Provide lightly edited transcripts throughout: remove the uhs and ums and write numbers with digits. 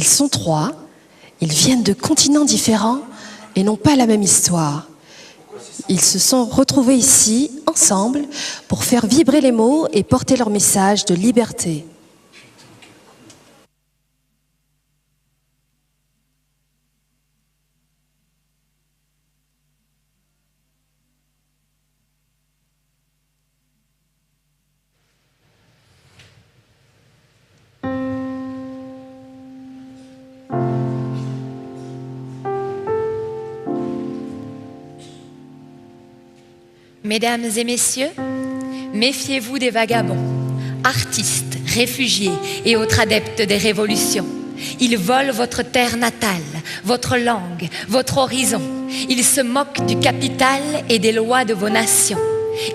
Ils sont 3, ils viennent de continents différents et n'ont pas la même histoire. Ils se sont retrouvés ici, ensemble, pour faire vibrer les mots et porter leur message de liberté. Mesdames et messieurs, méfiez-vous des vagabonds, artistes, réfugiés et autres adeptes des révolutions. Ils volent votre terre natale, votre langue, votre horizon. Ils se moquent du capital et des lois de vos nations.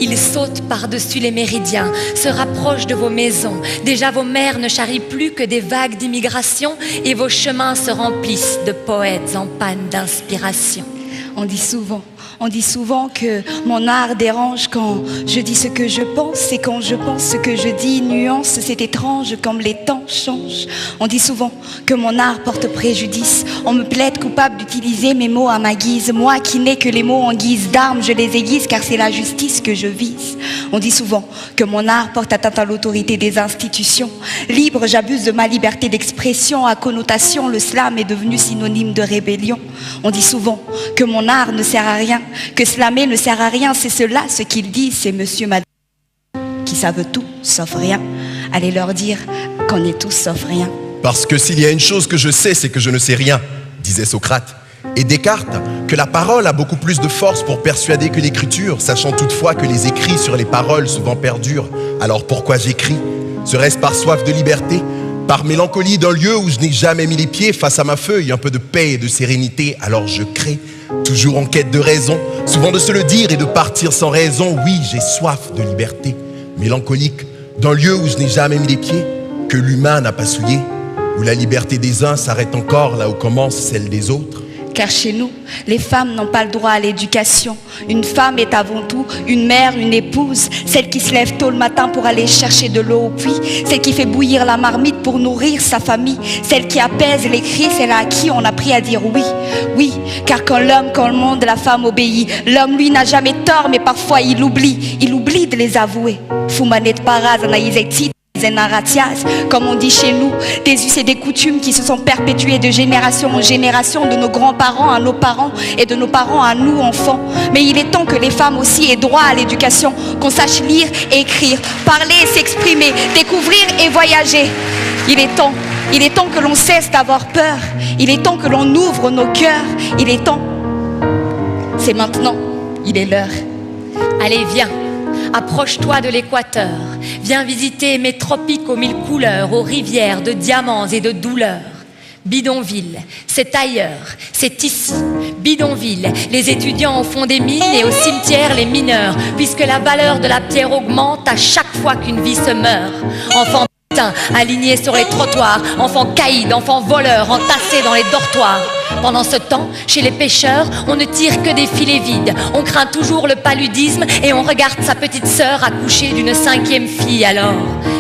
Ils sautent par-dessus les méridiens, se rapprochent de vos maisons. Déjà vos mers ne charrient plus que des vagues d'immigration et vos chemins se remplissent de poètes en panne d'inspiration. On dit souvent que mon art dérange quand je dis ce que je pense. Et quand je pense ce que je dis, nuance, c'est étrange comme les temps changent. On dit souvent que mon art porte préjudice. On me plaide coupable d'utiliser mes mots à ma guise. Moi qui n'ai que les mots en guise d'armes, je les aiguise car c'est la justice que je vise. On dit souvent que mon art porte atteinte à l'autorité des institutions. Libre, j'abuse de ma liberté d'expression. À connotation, le slam est devenu synonyme de rébellion. On dit souvent que mon art ne sert à rien, que slammer ne sert à rien, c'est cela ce qu'ils disent, c'est monsieur, madame, qui savent tout sauf rien. Allez leur dire qu'on est tous sauf rien. Parce que s'il y a une chose que je sais, c'est que je ne sais rien, disait Socrate. Et Descartes, que la parole a beaucoup plus de force pour persuader que l'écriture, sachant toutefois que les écrits sur les paroles souvent perdurent. Alors pourquoi j'écris? Serait-ce par soif de liberté? Par mélancolie d'un lieu où je n'ai jamais mis les pieds? Face à ma feuille, un peu de paix et de sérénité, alors je crée. Toujours en quête de raison, souvent de se le dire et de partir sans raison. Oui, j'ai soif de liberté, mélancolique d'un lieu où je n'ai jamais mis les pieds, que l'humain n'a pas souillé, où la liberté des uns s'arrête encore là où commence celle des autres. Car chez nous, les femmes n'ont pas le droit à l'éducation. Une femme est avant tout une mère, une épouse, celle qui se lève tôt le matin pour aller chercher de l'eau au puits, celle qui fait bouillir la marmite pour nourrir sa famille, celle qui apaise les cris, celle à qui on a appris à dire oui. Oui, car quand le monde, la femme obéit. L'homme, lui, n'a jamais tort, mais parfois il oublie de les avouer. Fumanet paraz anaïzeti. Comme on dit chez nous, des us et des coutumes qui se sont perpétuées de génération en génération, de nos grands-parents à nos parents et de nos parents à nous, enfants. Mais il est temps que les femmes aussi aient droit à l'éducation, qu'on sache lire et écrire, parler et s'exprimer, découvrir et voyager. Il est temps que l'on cesse d'avoir peur. Il est temps que l'on ouvre nos cœurs. Il est temps. C'est maintenant. Il est l'heure. Allez, viens. Approche-toi de l'équateur, viens visiter mes tropiques aux 1000 couleurs, aux rivières de diamants et de douleurs. Bidonville, c'est ailleurs, c'est ici. Bidonville, les étudiants au fond des mines et au cimetière les mineurs, puisque la valeur de la pierre augmente à chaque fois qu'une vie se meurt. Enfants alignés sur les trottoirs, enfants caïds, enfants voleurs, entassés dans les dortoirs. Pendant ce temps, chez les pêcheurs, on ne tire que des filets vides. On craint toujours le paludisme et on regarde sa petite sœur accoucher d'une 5e fille. Alors,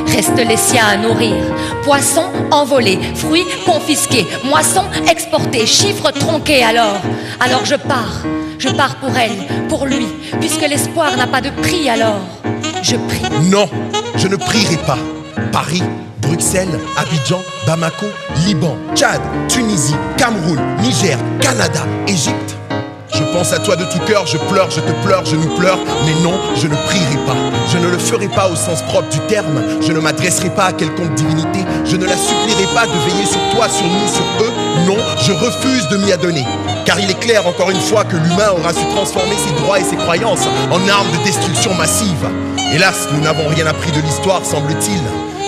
restent les siens à nourrir. Poissons envolés, fruits confisqués, moissons exportées, chiffres tronqués. Alors je pars pour elle, pour lui, puisque l'espoir n'a pas de prix. Alors, je prie. Non, je ne prierai pas. Paris, Bruxelles, Abidjan, Bamako, Liban, Tchad, Tunisie, Cameroun, Niger, Canada, Égypte. Je pense à toi de tout cœur, je pleure, je te pleure, je nous pleure. Mais non, je ne prierai pas. Je ne le ferai pas au sens propre du terme. Je ne m'adresserai pas à quelconque divinité. Je ne la supplierai pas de veiller sur toi, sur nous, sur eux. Non, je refuse de m'y adonner. Car il est clair, encore une fois, que l'humain aura su transformer ses droits et ses croyances en armes de destruction massive. Hélas, nous n'avons rien appris de l'histoire, semble-t-il.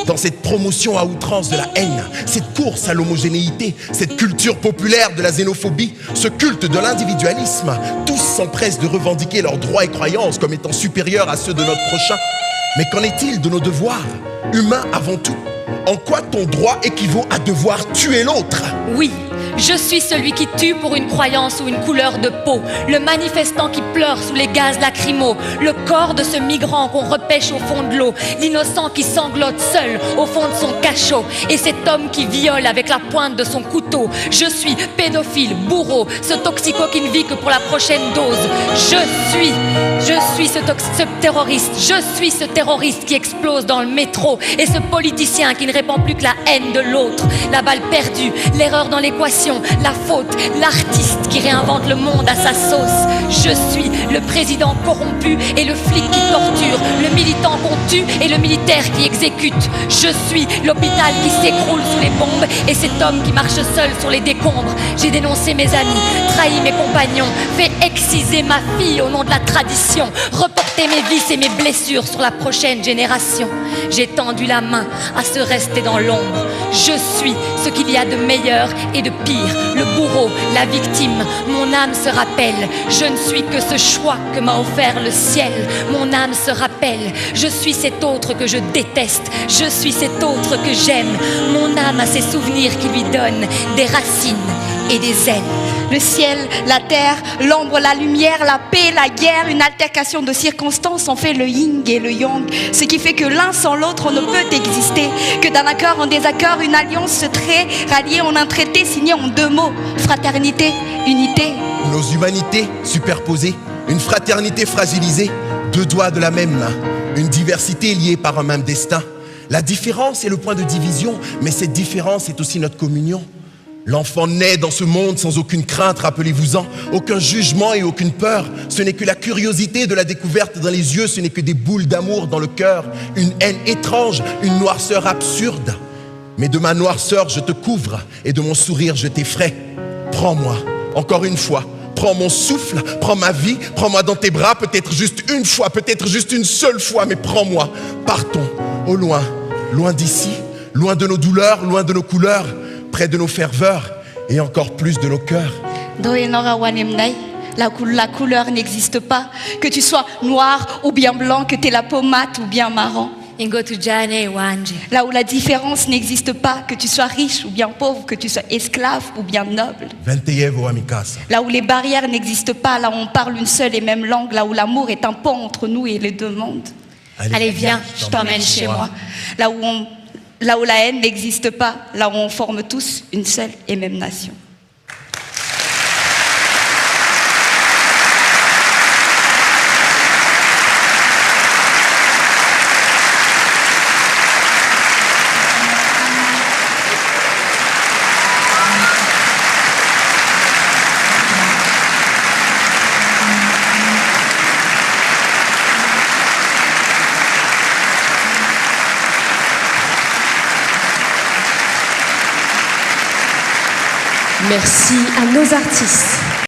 Dans cette promotion à outrance de la haine, cette course à l'homogénéité, cette culture populaire de la xénophobie, ce culte de l'individualisme, tous s'empressent de revendiquer leurs droits et croyances comme étant supérieurs à ceux de notre prochain. Mais qu'en est-il de nos devoirs, humains avant tout? En quoi ton droit équivaut à devoir tuer l'autre? Oui, Je suis celui qui tue pour une croyance ou une couleur de peau, le manifestant qui pleure sous les gaz lacrymaux, le corps de ce migrant qu'on repêche au fond de l'eau, l'innocent qui sanglote seul au fond de son cachot, et cet homme qui viole avec la pointe de son couteau. Je suis pédophile, bourreau, ce toxico qui ne vit que pour la prochaine dose. Je suis ce terroriste, je suis ce terroriste qui explose dans le métro, et ce politicien qui ne répand plus que la haine de l'autre, la balle perdue, l'erreur dans l'équation, la faute, l'artiste qui réinvente le monde à sa sauce. Je suis le président corrompu et le flic qui torture, le militant qu'on tue et le militaire qui exécute. Je suis l'hôpital qui s'écroule sous les bombes et cet homme qui marche seul sur les décombres. J'ai dénoncé mes amis, trahi mes compagnons, fait exciser ma fille au nom de la tradition, reporté mes vices et mes blessures sur la prochaine génération. J'ai tendu la main à se rester dans l'ombre. Je suis ce qu'il y a de meilleur et de pire, le bourreau, la victime. Mon âme se rappelle, je ne suis que ce choix que m'a offert le ciel. Mon âme se rappelle, je suis cet autre que je déteste, je suis cet autre que j'aime. Mon âme a ses souvenirs qui lui donnent des racines et des ailes. Le ciel, la terre, l'ombre, la lumière, la paix, la guerre, une altercation de circonstances ont fait le yin et le yang. Ce qui fait que l'un sans l'autre on ne peut exister, que d'un accord en désaccord, une alliance se crée, ralliée en un traité signé en deux mots, fraternité, unité. Nos humanités superposées, une fraternité fragilisée, deux doigts de la même main, une diversité liée par un même destin. La différence est le point de division, mais cette différence est aussi notre communion. L'enfant naît dans ce monde sans aucune crainte, rappelez-vous-en, aucun jugement et aucune peur. Ce n'est que la curiosité de la découverte dans les yeux, ce n'est que des boules d'amour dans le cœur, une haine étrange, une noirceur absurde. Mais de ma noirceur je te couvre et de mon sourire je t'effraie. Prends-moi, encore une fois, prends mon souffle, prends ma vie, prends-moi dans tes bras, peut-être juste une fois, peut-être juste une seule fois, mais prends-moi. Partons, au loin, loin d'ici, loin de nos douleurs, loin de nos couleurs, près de nos ferveurs et encore plus de nos cœurs. La couleur n'existe pas, que tu sois noir ou bien blanc, que tu aies la peau mate ou bien marron. Là où la différence n'existe pas, que tu sois riche ou bien pauvre, que tu sois esclave ou bien noble. Là où les barrières n'existent pas, là où on parle une seule et même langue, là où l'amour est un pont entre nous et les deux mondes. Allez, viens, je t'emmène chez moi. Là où la haine n'existe pas, là où on forme tous une seule et même nation. Merci à nos artistes.